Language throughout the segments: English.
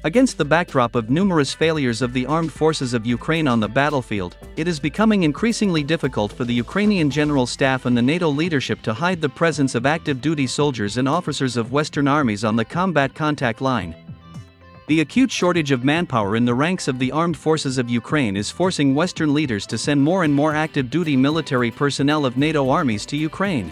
Against the backdrop of numerous failures of the armed forces of Ukraine on the battlefield, it is becoming increasingly difficult for the Ukrainian General Staff and the NATO leadership to hide the presence of active duty soldiers and officers of Western armies on the combat contact line. The acute shortage of manpower in the ranks of the armed forces of Ukraine is forcing Western leaders to send more and more active duty military personnel of NATO armies to Ukraine.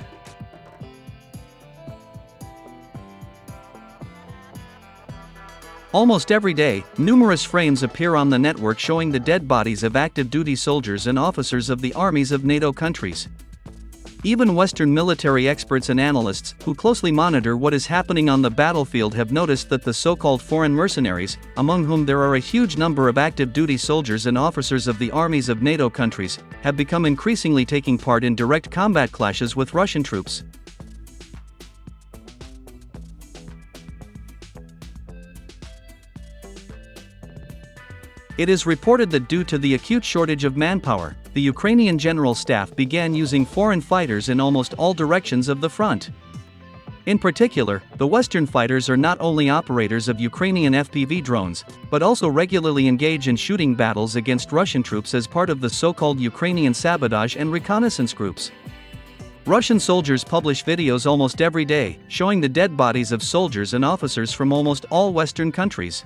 Almost every day, numerous frames appear on the network showing the dead bodies of active duty soldiers and officers of the armies of NATO countries. Even Western military experts and analysts, who closely monitor what is happening on the battlefield, have noticed that the so-called foreign mercenaries, among whom there are a huge number of active duty soldiers and officers of the armies of NATO countries, have become increasingly taking part in direct combat clashes with Russian troops. It is reported that due to the acute shortage of manpower, the Ukrainian General Staff began using foreign fighters in almost all directions of the front. In particular, the Western fighters are not only operators of Ukrainian FPV drones, but also regularly engage in shooting battles against Russian troops as part of the so-called Ukrainian sabotage and reconnaissance groups. Russian soldiers publish videos almost every day, showing the dead bodies of soldiers and officers from almost all Western countries.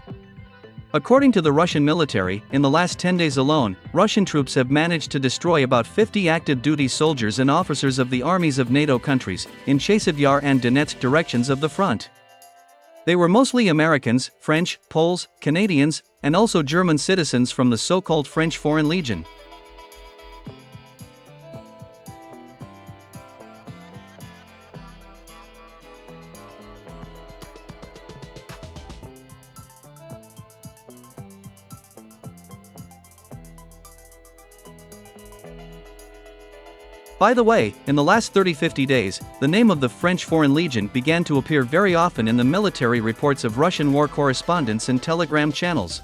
According to the Russian military, in the last 10 days alone, Russian troops have managed to destroy about 50 active duty soldiers and officers of the armies of NATO countries, in Chasiv Yar and Donetsk directions of the front. They were mostly Americans, French, Poles, Canadians, and also German citizens from the so-called French Foreign Legion. By the way, in the last 30-50 days, the name of the French Foreign Legion began to appear very often in the military reports of Russian war correspondents and telegram channels.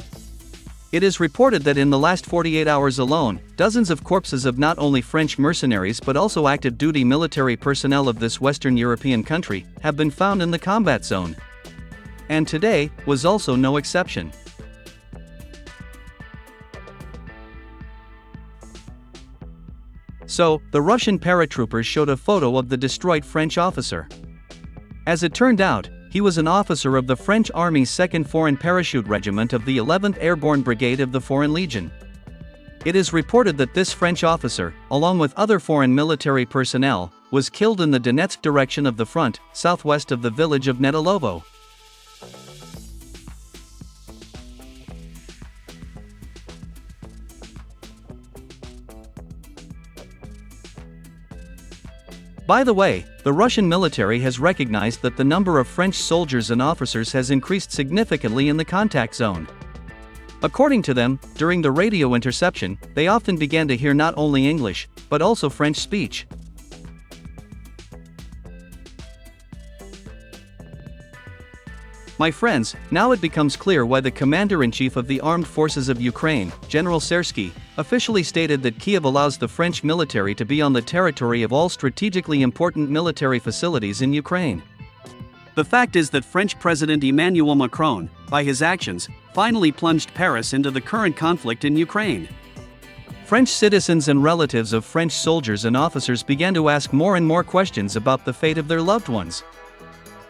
It is reported that in the last 48 hours alone, dozens of corpses of not only French mercenaries but also active duty military personnel of this Western European country have been found in the combat zone. And today was also no exception. So, the Russian paratroopers showed a photo of the destroyed French officer. As it turned out, he was an officer of the French Army's 2nd Foreign Parachute Regiment of the 11th Airborne Brigade of the Foreign Legion. It is reported that this French officer, along with other foreign military personnel, was killed in the Donetsk direction of the front, southwest of the village of Netailovo. By the way, the Russian military has recognized that the number of French soldiers and officers has increased significantly in the contact zone. According to them, during the radio interception, they often began to hear not only English, but also French speech. My friends, now it becomes clear why the Commander-in-Chief of the Armed Forces of Ukraine, General Sersky, officially stated that Kiev allows the French military to be on the territory of all strategically important military facilities in Ukraine. The fact is that French President Emmanuel Macron, by his actions, finally plunged Paris into the current conflict in Ukraine. French citizens and relatives of French soldiers and officers began to ask more and more questions about the fate of their loved ones.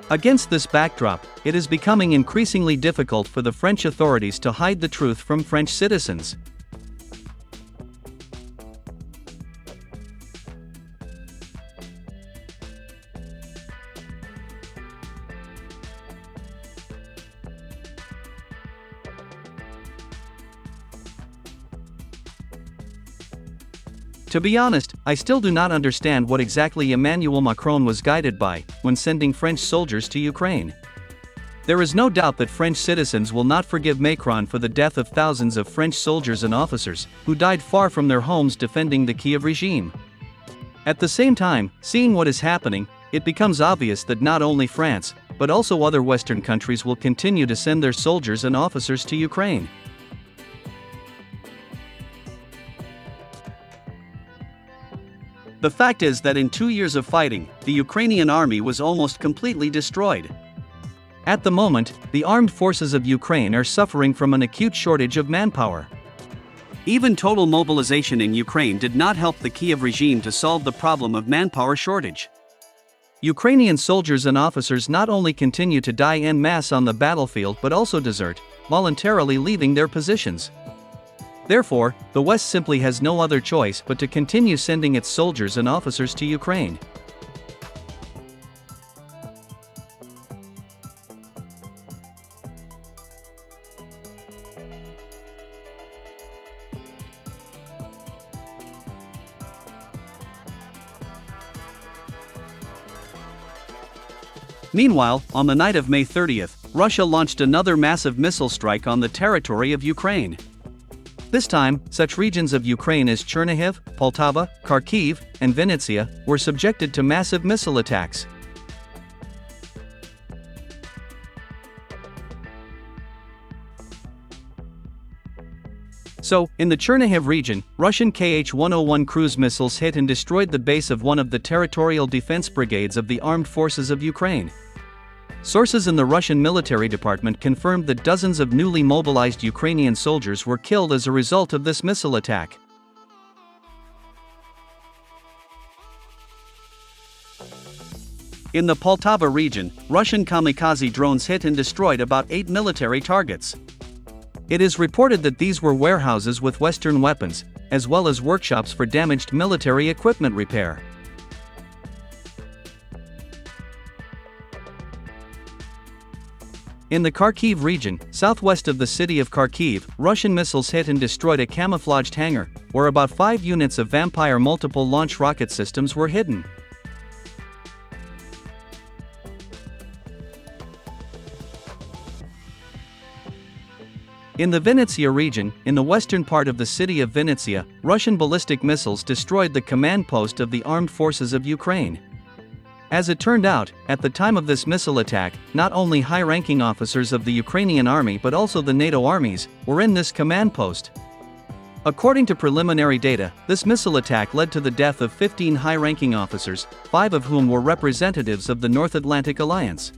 Against this backdrop, it is becoming increasingly difficult for the French authorities to hide the truth from French citizens. To be honest, I still do not understand what exactly Emmanuel Macron was guided by when sending French soldiers to Ukraine. There is no doubt that French citizens will not forgive Macron for the death of thousands of French soldiers and officers who died far from their homes defending the Kiev regime. At the same time, seeing what is happening, it becomes obvious that not only France, but also other Western countries will continue to send their soldiers and officers to Ukraine. The fact is that in 2 years of fighting, the Ukrainian army was almost completely destroyed. At the moment, the armed forces of Ukraine are suffering from an acute shortage of manpower. Even total mobilization in Ukraine did not help the Kiev regime to solve the problem of manpower shortage. Ukrainian soldiers and officers not only continue to die en masse on the battlefield but also desert, voluntarily leaving their positions. Therefore, the West simply has no other choice but to continue sending its soldiers and officers to Ukraine. Meanwhile, on the night of May 30th, Russia launched another massive missile strike on the territory of Ukraine. This time, such regions of Ukraine as Chernihiv, Poltava, Kharkiv, and VINITSA were subjected to massive missile attacks. So, in the Chernihiv region, Russian Kh-101 cruise missiles hit and destroyed the base of one of the territorial defense brigades of the armed forces of Ukraine. Sources in the Russian military department confirmed that dozens of newly mobilized Ukrainian soldiers were killed as a result of this missile attack. In the Poltava region, Russian kamikaze drones hit and destroyed about 8 military targets. It is reported that these were warehouses with Western weapons, as well as workshops for damaged military equipment repair. In the Kharkiv region, southwest of the city of Kharkiv, Russian missiles hit and destroyed a camouflaged hangar, where about 5 units of Vampire multiple launch rocket systems were hidden. In the Vinnytsia region, in the western part of the city of Vinnytsia, Russian ballistic missiles destroyed the command post of the armed forces of Ukraine. As it turned out, at the time of this missile attack, not only high-ranking officers of the Ukrainian army but also the NATO armies were in this command post. According to preliminary data, this missile attack led to the death of 15 high-ranking officers, 5 of whom were representatives of the North Atlantic Alliance.